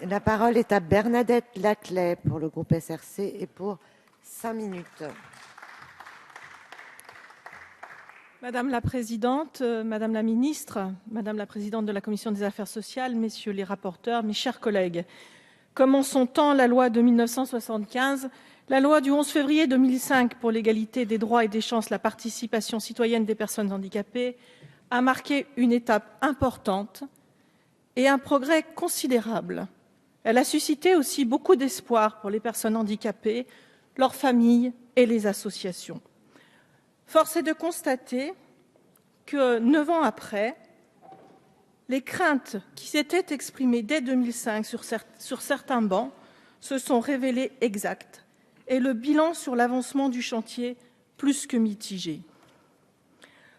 La parole est à Bernadette Laclais pour le groupe SRC et pour 5 minutes. Madame la Présidente, Madame la Ministre, Madame la Présidente de la Commission des Affaires sociales, Messieurs les rapporteurs, mes chers collègues, comme en son temps la loi de 1975, la loi du 11 février 2005 pour l'égalité des droits et des chances, la participation citoyenne des personnes handicapées a marqué une étape importante et un progrès considérable. Elle a suscité aussi beaucoup d'espoir pour les personnes handicapées, leurs familles et les associations. Force est de constater que 9 ans après, les craintes qui s'étaient exprimées dès 2005 sur certains bancs se sont révélées exactes et le bilan sur l'avancement du chantier plus que mitigé.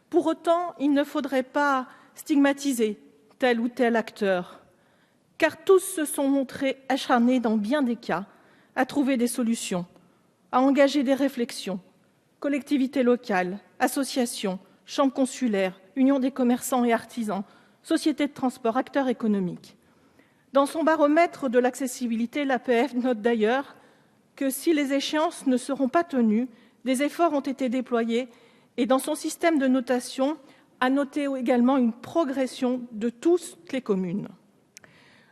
Pour autant, il ne faudrait pas stigmatiser tel ou tel acteur, car tous se sont montrés acharnés dans bien des cas à trouver des solutions, à engager des réflexions. Collectivités locales, associations, chambres consulaires, unions des commerçants et artisans, sociétés de transport, acteurs économiques. Dans son baromètre de l'accessibilité, l'APF note d'ailleurs que si les échéances ne seront pas tenues, des efforts ont été déployés et dans son système de notation a noté également une progression de toutes les communes.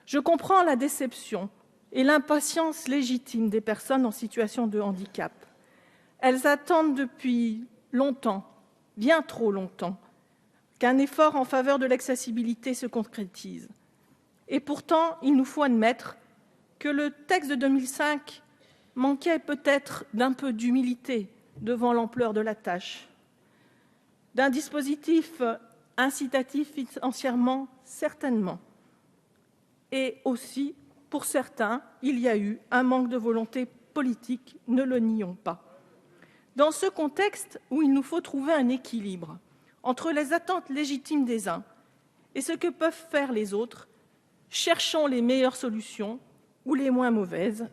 Je comprends la déception et l'impatience légitime des personnes en situation de handicap. Elles attendent depuis longtemps, bien trop longtemps, qu'un effort en faveur de l'accessibilité se concrétise. Et pourtant, il nous faut admettre que le texte de 2005 manquait peut-être d'un peu d'humilité devant l'ampleur de la tâche, d'un dispositif incitatif financièrement certainement. Et aussi, pour certains, il y a eu un manque de volonté politique, ne le nions pas. Dans ce contexte où il nous faut trouver un équilibre entre les attentes légitimes des uns et ce que peuvent faire les autres, cherchons les meilleures solutions ou les moins mauvaises,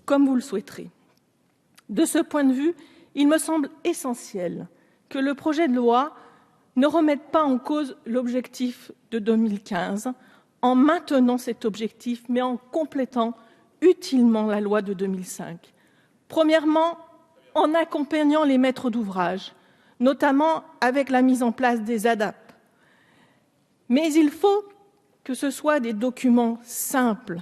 comme vous le souhaiterez. De ce point de vue, il me semble essentiel que le projet de loi ne remette pas en cause l'objectif de 2015 en maintenant cet objectif, mais en complétant utilement la loi de 2005. Premièrement, en accompagnant les maîtres d'ouvrage, notamment avec la mise en place des ADAP. Mais il faut que ce soit des documents simples,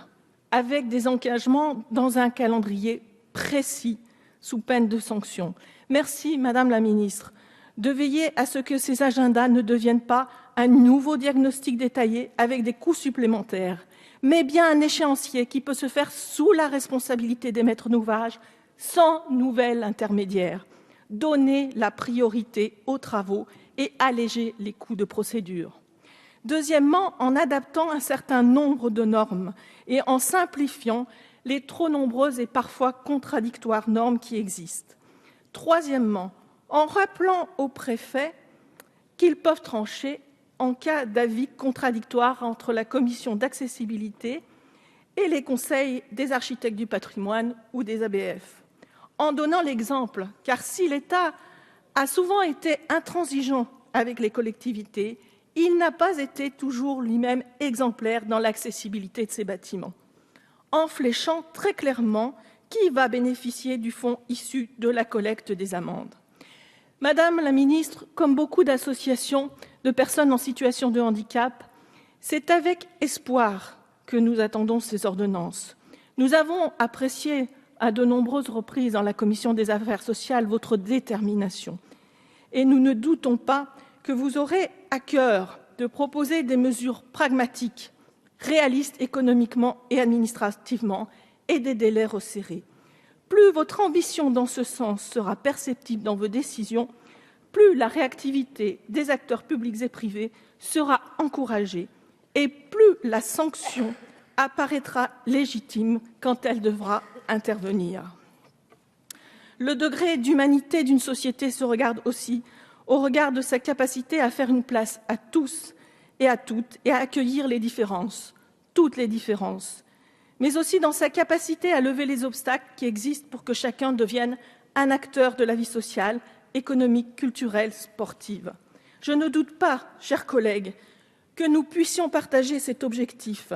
avec des engagements dans un calendrier précis, sous peine de sanctions. Merci, Madame la Ministre, de veiller à ce que ces agendas ne deviennent pas un nouveau diagnostic détaillé avec des coûts supplémentaires, mais bien un échéancier qui peut se faire sous la responsabilité des maîtres d'ouvrage, sans nouvel intermédiaire, donner la priorité aux travaux et alléger les coûts de procédure. Deuxièmement, en adaptant un certain nombre de normes et en simplifiant les trop nombreuses et parfois contradictoires normes qui existent. Troisièmement, en rappelant aux préfets qu'ils peuvent trancher en cas d'avis contradictoire entre la commission d'accessibilité et les conseils des architectes du patrimoine ou des ABF. En donnant l'exemple, car si l'État a souvent été intransigeant avec les collectivités, il n'a pas été toujours lui-même exemplaire dans l'accessibilité de ces bâtiments, en fléchant très clairement qui va bénéficier du fonds issu de la collecte des amendes. Madame la Ministre, comme beaucoup d'associations de personnes en situation de handicap, c'est avec espoir que nous attendons ces ordonnances. Nous avons apprécié à de nombreuses reprises dans la Commission des affaires sociales votre détermination. Et nous ne doutons pas que vous aurez à cœur de proposer des mesures pragmatiques, réalistes économiquement et administrativement, et des délais resserrés. Plus votre ambition dans ce sens sera perceptible dans vos décisions, plus la réactivité des acteurs publics et privés sera encouragée et plus la sanction apparaîtra légitime quand elle devra intervenir. Le degré d'humanité d'une société se regarde aussi au regard de sa capacité à faire une place à tous et à toutes et à accueillir les différences, toutes les différences, mais aussi dans sa capacité à lever les obstacles qui existent pour que chacun devienne un acteur de la vie sociale, économique, culturelle, sportive. Je ne doute pas, chers collègues, que nous puissions partager cet objectif,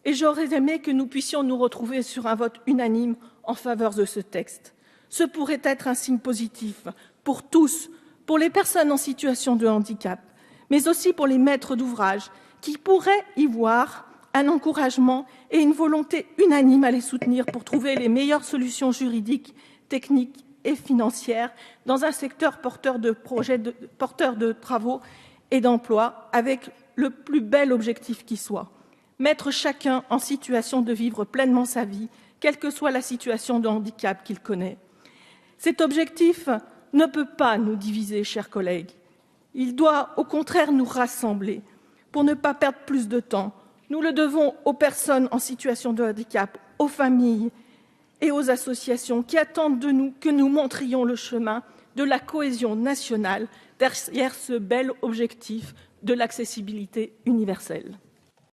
Et j'aurais aimé que nous puissions nous retrouver sur un vote unanime en faveur de ce texte. Ce pourrait être un signe positif pour tous, pour les personnes en situation de handicap, mais aussi pour les maîtres d'ouvrage qui pourraient y voir un encouragement et une volonté unanime à les soutenir pour trouver les meilleures solutions juridiques, techniques et financières dans un secteur porteur de travaux et d'emplois avec le plus bel objectif qui soit, mettre chacun en situation de vivre pleinement sa vie, quelle que soit la situation de handicap qu'il connaît. Cet objectif ne peut pas nous diviser, chers collègues. Il doit au contraire nous rassembler. Pour ne pas perdre plus de temps, nous le devons aux personnes en situation de handicap, aux familles et aux associations qui attendent de nous que nous montrions le chemin de la cohésion nationale derrière ce bel objectif de l'accessibilité universelle.